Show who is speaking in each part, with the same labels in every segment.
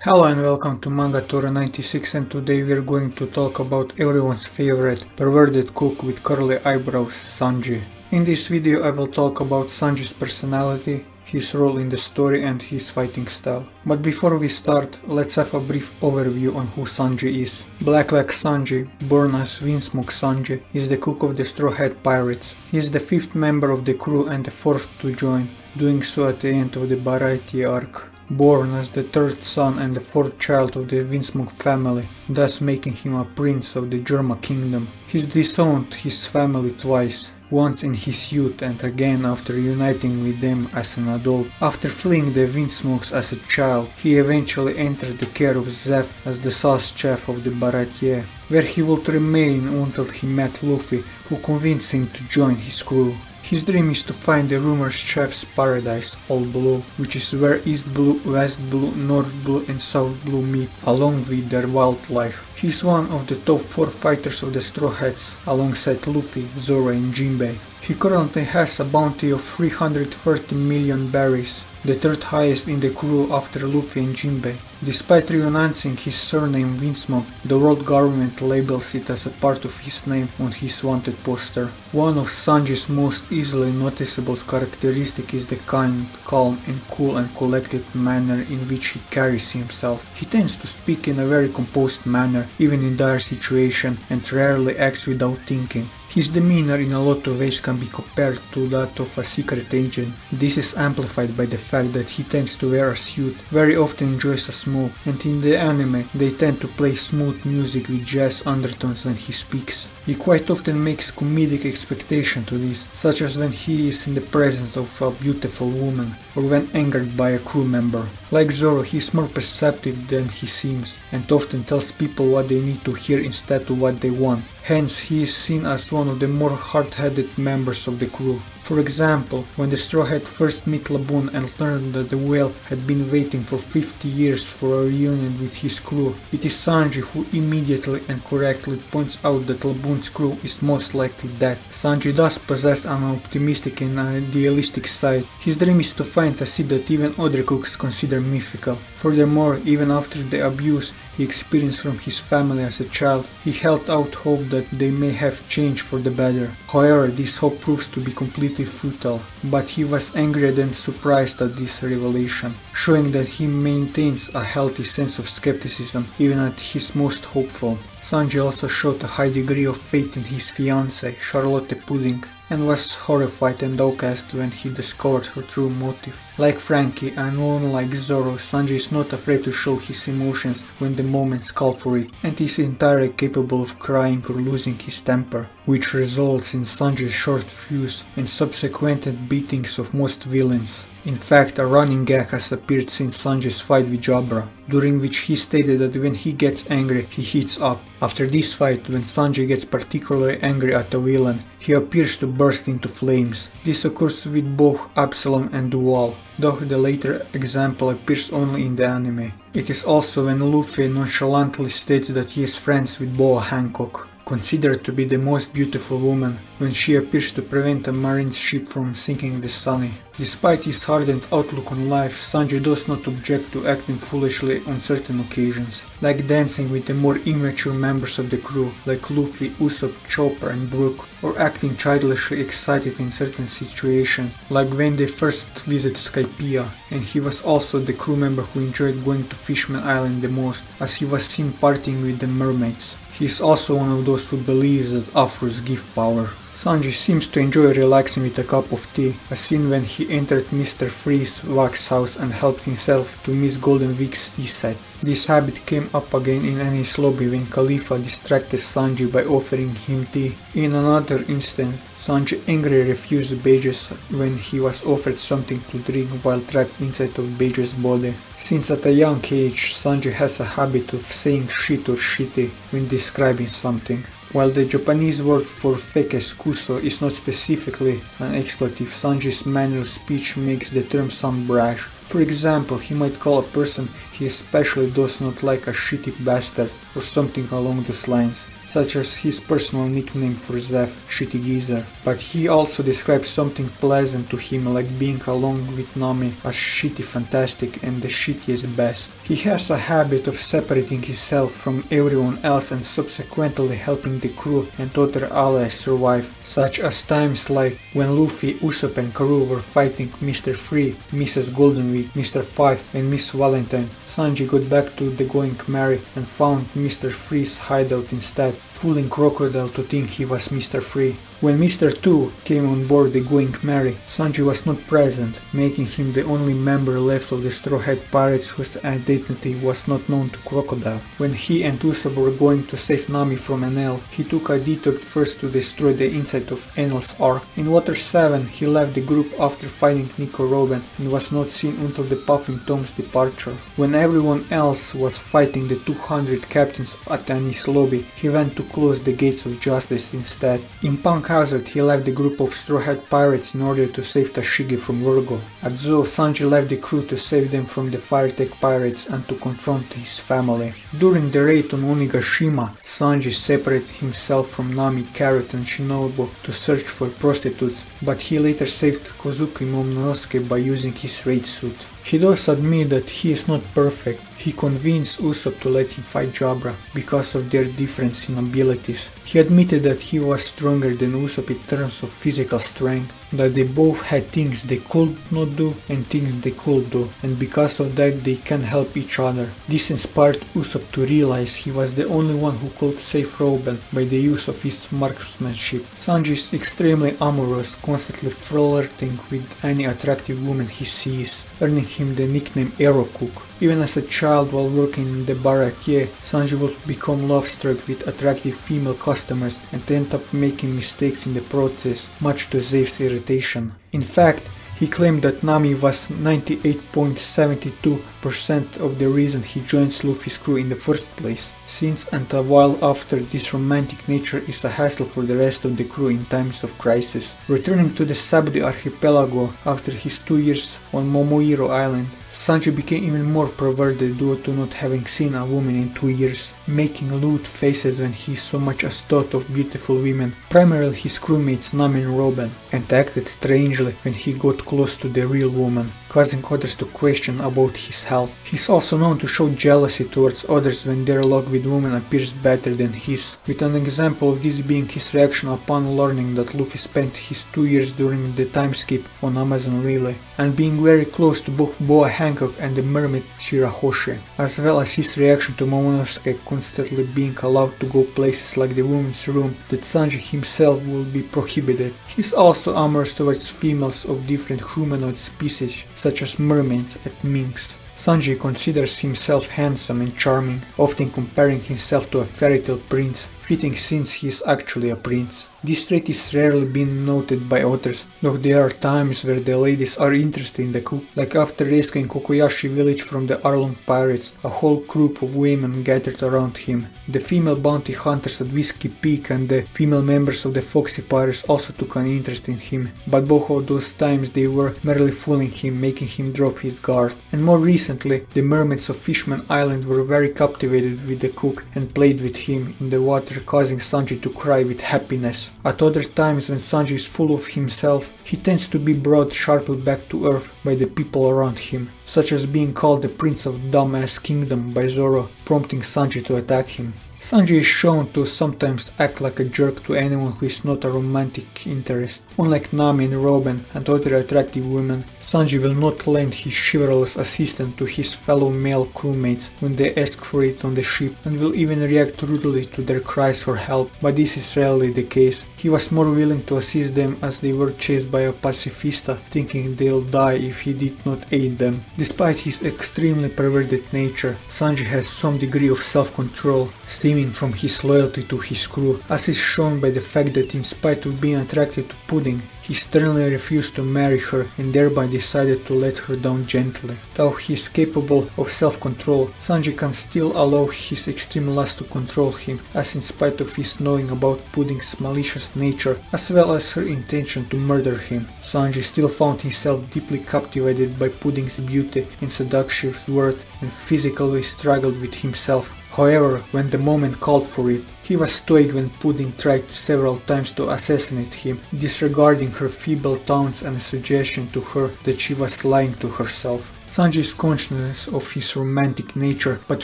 Speaker 1: Hello and welcome to Manga Tora 96, and today we are going to talk about everyone's favorite perverted cook with curly eyebrows, Sanji. In this video I will talk about Sanji's personality, his role in the story and his fighting style. But before we start, let's have a brief overview on who Sanji is. Blackleg Sanji, born as Vinsmoke Sanji, is the cook of the Straw Hat Pirates. He is the 5th member of the crew and the 4th to join, doing so at the end of the Baratie arc. Born as the 3rd son and the 4th child of the Vinsmoke family, thus making him a prince of the Germa kingdom. He's disowned his family twice, once in his youth and again after uniting with them as an adult. After fleeing the Vinsmokes as a child, he eventually entered the care of Zeph as the sauce chef of the Baratie, where he would remain until he met Luffy, who convinced him to join his crew. His dream is to find the rumored chef's paradise, All Blue, which is where East Blue, West Blue, North Blue and South Blue meet, along with their wildlife. He is one of the top 4 fighters of the Straw Hats, alongside Luffy, Zoro and Jinbei. He currently has a bounty of 330 million berries, the 3rd highest in the crew after Luffy and Jinbei. Despite renouncing his surname Vinsmoke, the world government labels it as a part of his name on his wanted poster. One of Sanji's most easily noticeable characteristics is the kind, calm and cool and collected manner in which he carries himself. He tends to speak in a very composed manner, even in dire situations, and rarely acts without thinking. His demeanor in a lot of ways can be compared to that of a secret agent. This is amplified by the fact that he tends to wear a suit, very often enjoys a smoke, and in the anime they tend to play smooth music with jazz undertones when he speaks. He quite often makes comedic expectation to this, such as when he is in the presence of a beautiful woman, or when angered by a crew member. Like Zoro, he is more perceptive than he seems, and often tells people what they need to hear instead of what they want. Hence, he is seen as one of the more hard-headed members of the crew. For example, when the Straw Hat first meet Laboon and learned that the whale had been waiting for 50 years for a reunion with his crew, it is Sanji who immediately and correctly points out that Laboon's crew is most likely dead. Sanji does possess an optimistic and idealistic side. His dream is to find a seed that even other cooks consider mythical. Furthermore, even after the abuse he experienced from his family as a child, he held out hope that they may have changed for the better. However, this hope proves to be completely futile, but he was angry and surprised at this revelation, showing that he maintains a healthy sense of skepticism even at his most hopeful. Sanji also showed a high degree of faith in his fiancée, Charlotte Pudding, and was horrified and outcast when he discovered her true motive. Like Frankie and unlike Zoro, Sanji is not afraid to show his emotions when the moments call for it, and is entirely capable of crying or losing his temper, which results in Sanji's short fuse and subsequent beatings of most villains. In fact, a running gag has appeared since Sanji's fight with Jabra, during which he stated that when he gets angry, he heats up. After this fight, when Sanji gets particularly angry at a villain, he appears to burst into flames. This occurs with both Absalom and Duval, though the later example appears only in the anime. It is also when Luffy nonchalantly states that he is friends with Boa Hancock, considered to be the most beautiful woman, when she appears to prevent a marine's ship from sinking the Sunny. Despite his hardened outlook on life, Sanji does not object to acting foolishly on certain occasions, like dancing with the more immature members of the crew, like Luffy, Usopp, Chopper and Brook, or acting childishly excited in certain situations, like when they first visit Skypiea, and he was also the crew member who enjoyed going to Fishman Island the most, as he was seen partying with the mermaids. He is also one of those who believes that afros give power. Sanji seems to enjoy relaxing with a cup of tea, as seen when he entered Mr. Free's wax house and helped himself to Miss Golden Week's tea set. This habit came up again in Enies lobby when Khalifa distracted Sanji by offering him tea. In another instance, Sanji angrily refused Beges when he was offered something to drink while trapped inside of Beges' body. Since at a young age, Sanji has a habit of saying shit or shitty when describing something. While the Japanese word for fekes kuso is not specifically an expletive, Sanji's manner of speech makes the term sound brash. For example, he might call a person he especially does not like a shitty bastard or something along those lines. such as his personal nickname for Zev, Shitty Geezer. But he also describes something pleasant to him, like being along with Nami as shitty fantastic and the shittiest best. He has a habit of separating himself from everyone else and subsequently helping the crew and other allies survive, such as times like when Luffy, Usopp and Karoo were fighting Mr. Free, Mrs. Golden Week, Mr. Five and Miss Valentine. Sanji got back to the Going Merry and found Mr. Free's hideout instead, fooling Crocodile to think he was Mr. Free. When Mr. Two came on board the Going Merry, Sanji was not present, making him the only member left of the Straw Hat Pirates whose identity was not known to Crocodile. When he and Usopp were going to save Nami from Enel, he took a detour first to destroy the inside of Enel's Ark. In Water 7, he left the group after fighting Nico Robin and was not seen until the Puffing Tom's departure. When everyone else was fighting the 200 captains at Anis lobby, he went to close the gates of justice instead. In Punk Hazard, he left the group of Straw Hat Pirates in order to save Tashigi from Virgo. At Zou, Sanji left the crew to save them from the Fire Tech Pirates and to confront his family. During the raid on Onigashima, Sanji separated himself from Nami, Carrot and Shinobu to search for prostitutes, but he later saved Kozuki Momonosuke by using his raid suit. He does admit that he is not perfect. He convinced Usopp to let him fight Jabra because of their difference in abilities. He admitted that he was stronger than Usopp in terms of physical strength, that they both had things they could not do and things they could do, and because of that they can help each other. This inspired Usopp to realize he was the only one who could save Robin by the use of his marksmanship. Sanji is extremely amorous, constantly flirting with any attractive woman he sees, earning him the nickname Arrow Cook. Even as a child while working in the bar at Ye, Sanji would become love-struck with attractive female customers and end up making mistakes in the process, much to Zeus' irritation. In fact, he claimed that Nami was 98.72% of the reason he joined Luffy's crew in the first place, since and a while after this romantic nature is a hassle for the rest of the crew in times of crisis. Returning to the Sabudi archipelago after his 2 years on Momoiro Island, Sanji became even more perverted due to not having seen a woman in 2 years, making lewd faces when he so much as thought of beautiful women, primarily his crewmates Nami and Robin, and acted strangely when he got close to the real woman, causing others to question about his health. He's also known to show jealousy towards others when their luck with women appears better than his, with an example of this being his reaction upon learning that Luffy spent his 2 years during the time skip on Amazon Lily, and being very close to both Boa Hancock and the mermaid Shirahoshi, as well as his reaction to Momonosuke constantly being allowed to go places like the women's room that Sanji himself will be prohibited. He's also amorous towards females of different humanoid species, such as mermaids and minks. Sanji considers himself handsome and charming, often comparing himself to a fairy tale prince, fitting since he is actually a prince. This trait is rarely been noted by others, though there are times where the ladies are interested in the cook, like after rescuing Kokoyashi village from the Arlong pirates, a whole group of women gathered around him. The female bounty hunters at Whiskey Peak and the female members of the Foxy Pirates also took an interest in him, but both of those times they were merely fooling him, making him drop his guard. And more recently, the mermaids of Fishman Island were very captivated with the cook and played with him in the water, causing Sanji to cry with happiness. At other times when Sanji is full of himself, he tends to be brought sharply back to earth by the people around him, such as being called the Prince of Dumbass Kingdom by Zoro, prompting Sanji to attack him. Sanji is shown to sometimes act like a jerk to anyone who is not a romantic interest. Unlike Nami and Robin and other attractive women, Sanji will not lend his chivalrous assistance to his fellow male crewmates when they ask for it on the ship, and will even react rudely to their cries for help, but this is rarely the case. He was more willing to assist them as they were chased by a pacifista, thinking they'll die if he did not aid them. Despite his extremely perverted nature, Sanji has some degree of self-control, stemming from his loyalty to his crew, as is shown by the fact that in spite of being attracted to Pudding, he sternly refused to marry her and thereby decided to let her down gently. Though he is capable of self-control, Sanji can still allow his extreme lust to control him, as in spite of his knowing about Pudding's malicious nature, as well as her intention to murder him, Sanji still found himself deeply captivated by Pudding's beauty and seductive worth and physically struggled with himself, However, when the moment called for it, he was stoic when Pudding tried several times to assassinate him, disregarding her feeble taunts and a suggestion to her that she was lying to herself. Sanji is conscious of his romantic nature, but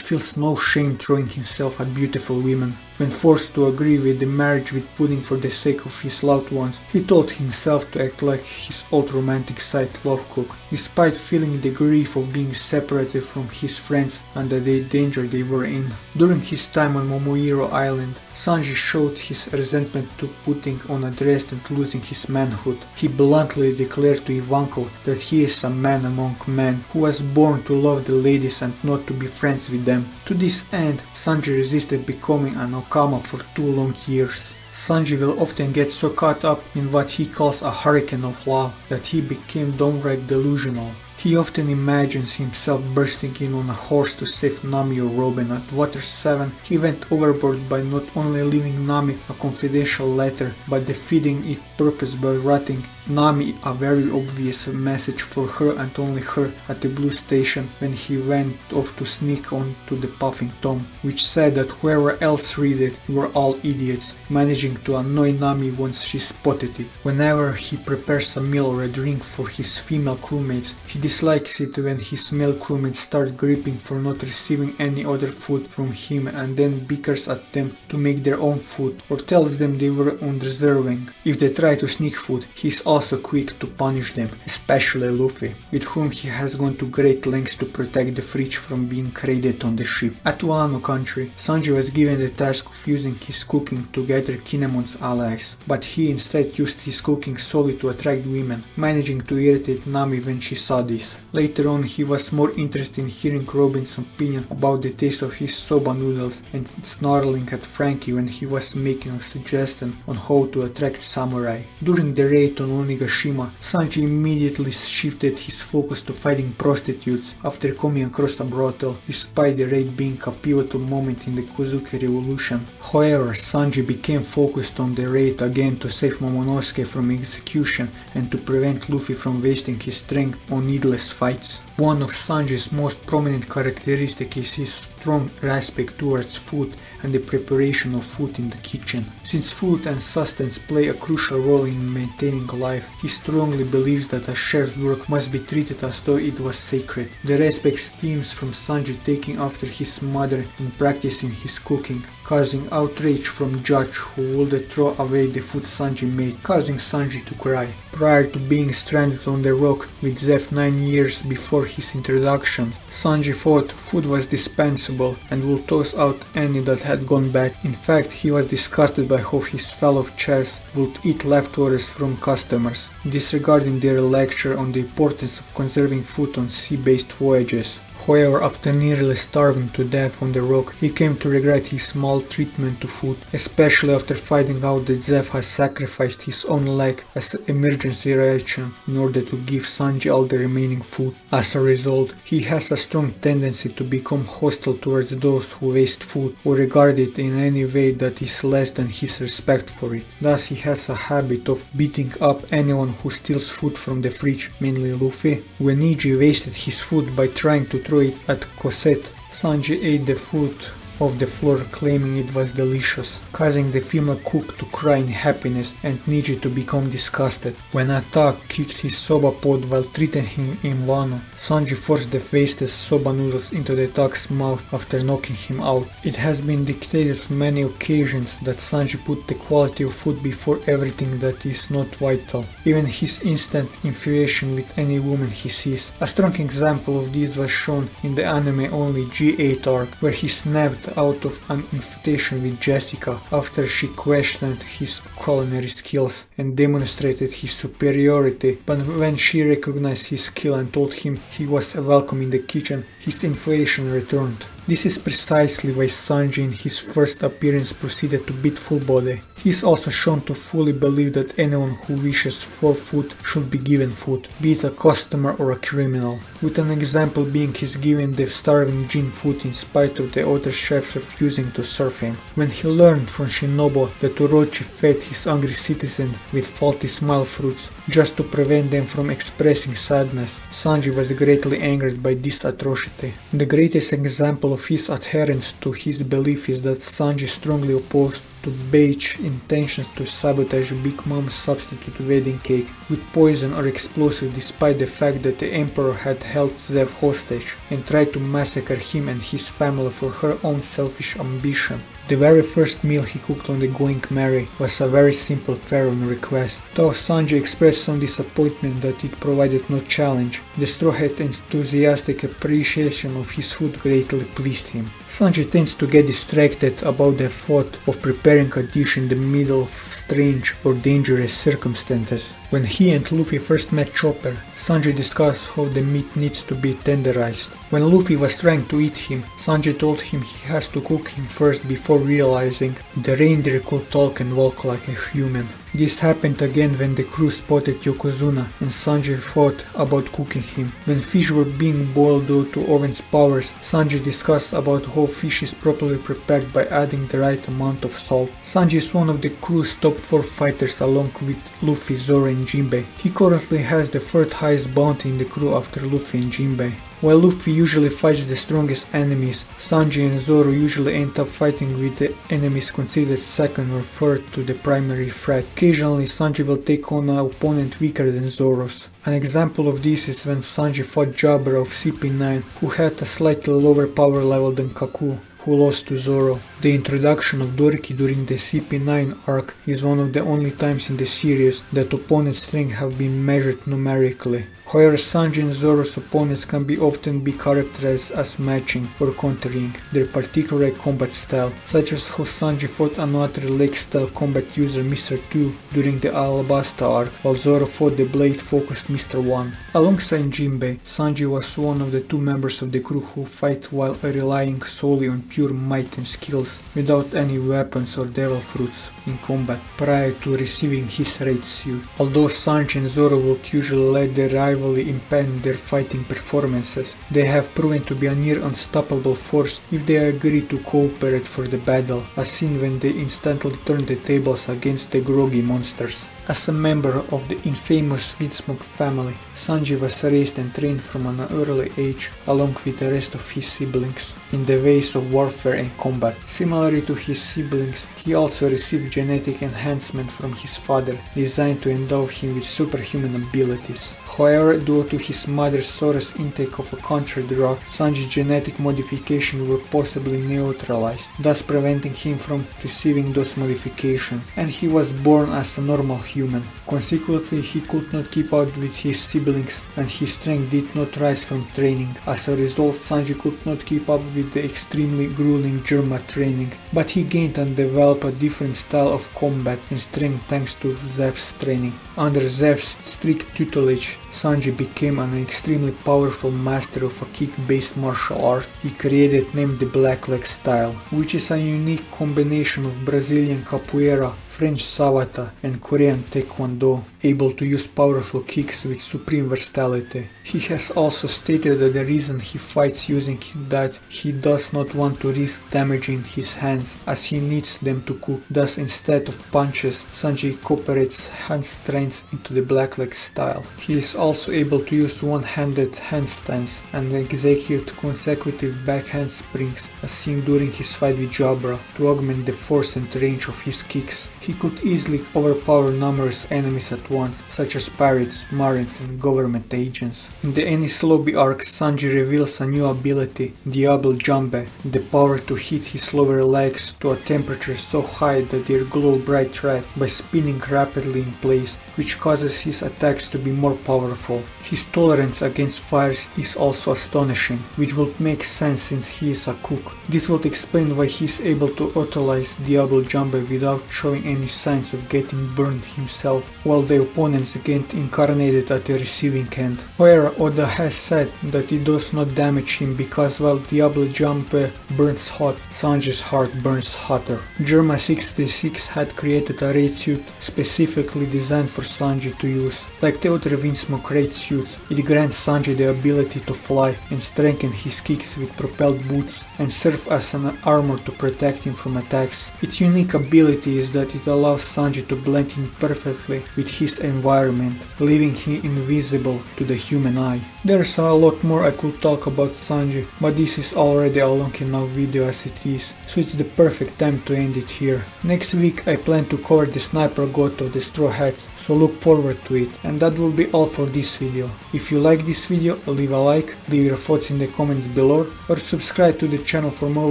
Speaker 1: feels no shame throwing himself at beautiful women. When forced to agree with the marriage with Pudding for the sake of his loved ones, he told himself to act like his old romantic side Lovecook, despite feeling the grief of being separated from his friends and the danger they were in. During his time on Momohiro Island, Sanji showed his resentment to Pudding on arrest and losing his manhood. He bluntly declared to Ivankov that he is a man among men, who was born to love the ladies and not to be friends with them. To this end, Sanji resisted becoming an Okama for 2 long years. Sanji will often get so caught up in what he calls a hurricane of love that he became downright delusional. He often imagines himself bursting in on a horse to save Nami or Robin. At Water 7, he went overboard by not only leaving Nami a confidential letter, but defeating its purpose by writing Nami a very obvious message for her and only her at the Blue Station when he went off to sneak on to the Puffing Tom, which said that whoever else read it were all idiots, managing to annoy Nami once she spotted it. Whenever he prepares a meal or a drink for his female crewmates, he dislikes it when his male crewmates start gripping for not receiving any other food from him and then bickers at them to make their own food or tells them they were undeserving. If they try to sneak food, he is also quick to punish them, especially Luffy, with whom he has gone to great lengths to protect the fridge from being raided on the ship. At Wano country, Sanji was given the task of using his cooking to gather Kinemon's allies, but he instead used his cooking solely to attract women, managing to irritate Nami when she saw this. Later on, he was more interested in hearing Robin's opinion about the taste of his soba noodles and snarling at Frankie when he was making a suggestion on how to attract samurai. During the raid on Onigashima, Sanji immediately shifted his focus to fighting prostitutes after coming across a brothel, despite the raid being a pivotal moment in the Kozuki Revolution. However, Sanji became focused on the raid again to save Momonosuke from execution and to prevent Luffy from wasting his strength on needless fights. One of Sanji's most prominent characteristics is his strong respect towards food and the preparation of food in the kitchen. Since food and sustenance play a crucial role in maintaining life, he strongly believes that a chef's work must be treated as though it was sacred. The respect stems from Sanji taking after his mother and practicing his cooking, causing outrage from Judge, who would throw away the food Sanji made, causing Sanji to cry. Prior to being stranded on the rock with Zeph 9 years before his introduction, Sanji thought food was dispensable and would toss out any that had gone bad. In fact, he was disgusted by how his fellow chefs would eat leftovers from customers, disregarding their lecture on the importance of conserving food on sea-based voyages. However, after nearly starving to death on the rock, he came to regret his maltreatment to food, especially after finding out that Zeph has sacrificed his own leg as an emergency ration in order to give Sanji all the remaining food. As a result, he has a strong tendency to become hostile towards those who waste food or regard it in any way that is less than his respect for it. Thus, he has a habit of beating up anyone who steals food from the fridge, mainly Luffy. When Niji wasted his food by trying to throw it at Cosette, Sanji ate the food off the floor, claiming it was delicious, causing the female cook to cry in happiness and Niji to become disgusted. When Attack kicked his soba pot while treating him in Wano, Sanji forced the wasted soba noodles into the Attack's mouth after knocking him out. It has been dictated on many occasions that Sanji put the quality of food before everything that is not vital, even his instant infatuation with any woman he sees. A strong example of this was shown in the anime-only G8 arc, where he snapped out of an invitation with Jessica after she questioned his culinary skills and demonstrated his superiority, but when she recognized his skill and told him he was welcome in the kitchen, his infatuation returned. This is precisely why Sanji in his first appearance proceeded to beat Full Body. He is also shown to fully believe that anyone who wishes for food should be given food, be it a customer or a criminal, with an example being his giving the starving Jin food in spite of the other chefs refusing to serve him. When he learned from Shinobu that Orochi fed his hungry citizen with faulty smile fruits just to prevent them from expressing sadness, Sanji was greatly angered by this atrocity. The greatest example of his adherence to his belief is that Sanji strongly opposed to Bei's intentions to sabotage Big Mom's substitute wedding cake with poison or explosive despite the fact that the Emperor had held Zev hostage and tried to massacre him and his family for her own selfish ambition. The very first meal he cooked on the Going Merry was a very simple pharaoh request. Though Sanji expressed some disappointment that it provided no challenge, the Straw Hat enthusiastic appreciation of his food greatly pleased him. Sanji tends to get distracted about the thought of preparing a dish in the middle of strange or dangerous circumstances. When he and Luffy first met Chopper, Sanji discussed how the meat needs to be tenderized. When Luffy was trying to eat him, Sanji told him he has to cook him first before realizing the reindeer could talk and walk like a human. This happened again when the crew spotted Yokozuna and Sanji thought about cooking him. When fish were being boiled due to Owen's powers, Sanji discussed about how fish is properly prepared by adding the right amount of salt. Sanji is one of the crew's top 4 fighters along with Luffy, Zoro and Jinbei. He currently has the 3rd highest bounty in the crew after Luffy and Jinbei. While Luffy usually fights the strongest enemies, Sanji and Zoro usually end up fighting with the enemies considered 2nd or 3rd to the primary threat. Occasionally Sanji will take on an opponent weaker than Zoro's. An example of this is when Sanji fought Jabra of CP9, who had a slightly lower power level than Kaku, who lost to Zoro. The introduction of Doriki during the CP9 arc is one of the only times in the series that opponents' strength have been measured numerically. However, Sanji and Zoro's opponents can often be characterized as matching or countering their particular combat style, such as how Sanji fought another leg-style combat user Mr. 2 during the Alabasta arc, while Zoro fought the blade-focused Mr. 1. Alongside Jinbei, Sanji was one of the 2 members of the crew who fight while relying solely on pure might and skills, without any weapons or devil fruits in combat, prior to receiving his raid suit. Although Sanji and Zoro would usually let their rivalry impede their fighting performances, they have proven to be a near unstoppable force if they agree to cooperate for the battle, as seen when they instantly turn the tables against the groggy monsters. As a member of the infamous Vinsmoke family, Sanji was raised and trained from an early age along with the rest of his siblings in the ways of warfare and combat. Similarly to his siblings, he also received genetic enhancement from his father, designed to endow him with superhuman abilities. However, due to his mother's Sora's intake of a contra drug, Sanji's genetic modifications were possibly neutralized, thus preventing him from receiving those modifications, and he was born as a normal human. Consequently, he could not keep up with his siblings and his strength did not rise from training. As a result, Sanji could not keep up with the extremely grueling Germa training, but he gained and developed a different style of combat and strength thanks to Zev's training. Under Zev's strict tutelage, Sanji became an extremely powerful master of a kick-based martial art he created named the Blackleg style, which is a unique combination of Brazilian capoeira, French savate and Korean taekwondo, able to use powerful kicks with supreme versatility. He has also stated that the reason he fights using that he does not want to risk damaging his hands as he needs them to cook. Thus, instead of punches, Sanji incorporates hand strength into the Blackleg style. He is also able to use one-handed handstands and execute consecutive backhand springs as seen during his fight with Jabra to augment the force and range of his kicks. He could easily overpower numerous enemies at once, such as pirates, marines and government agents. In the Enies Lobby arc, Sanji reveals a new ability, Diablo Jambe, the power to heat his lower legs to a temperature so high that they glow bright red by spinning rapidly in place, which causes his attacks to be more powerful. His tolerance against fires is also astonishing, which would make sense since he is a cook. This would explain why he is able to utilize Diablo Jambe without showing any signs of getting burned himself, while the opponents get incarnated at the receiving end. Where Oda has said that it does not damage him because while Diablo Jump burns hot, Sanji's heart burns hotter. Germa 66 had created a raid suit specifically designed for Sanji to use. Like the other Vinsmoke raid suits, it grants Sanji the ability to fly and strengthen his kicks with propelled boots and serve as an armor to protect him from attacks. Its unique ability is that it allows Sanji to blend in perfectly with his environment, leaving him invisible to the human eye. There's a lot more I could talk about Sanji, but this is already a long enough video as it is, so it's the perfect time to end it here. Next week I plan to cover the Sniper God of the Straw Hats, so look forward to it. And that will be all for this video. If you like this video, leave a like, leave your thoughts in the comments below, or subscribe to the channel for more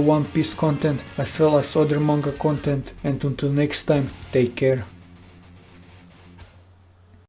Speaker 1: One Piece content as well as other manga content, and until next time, take care.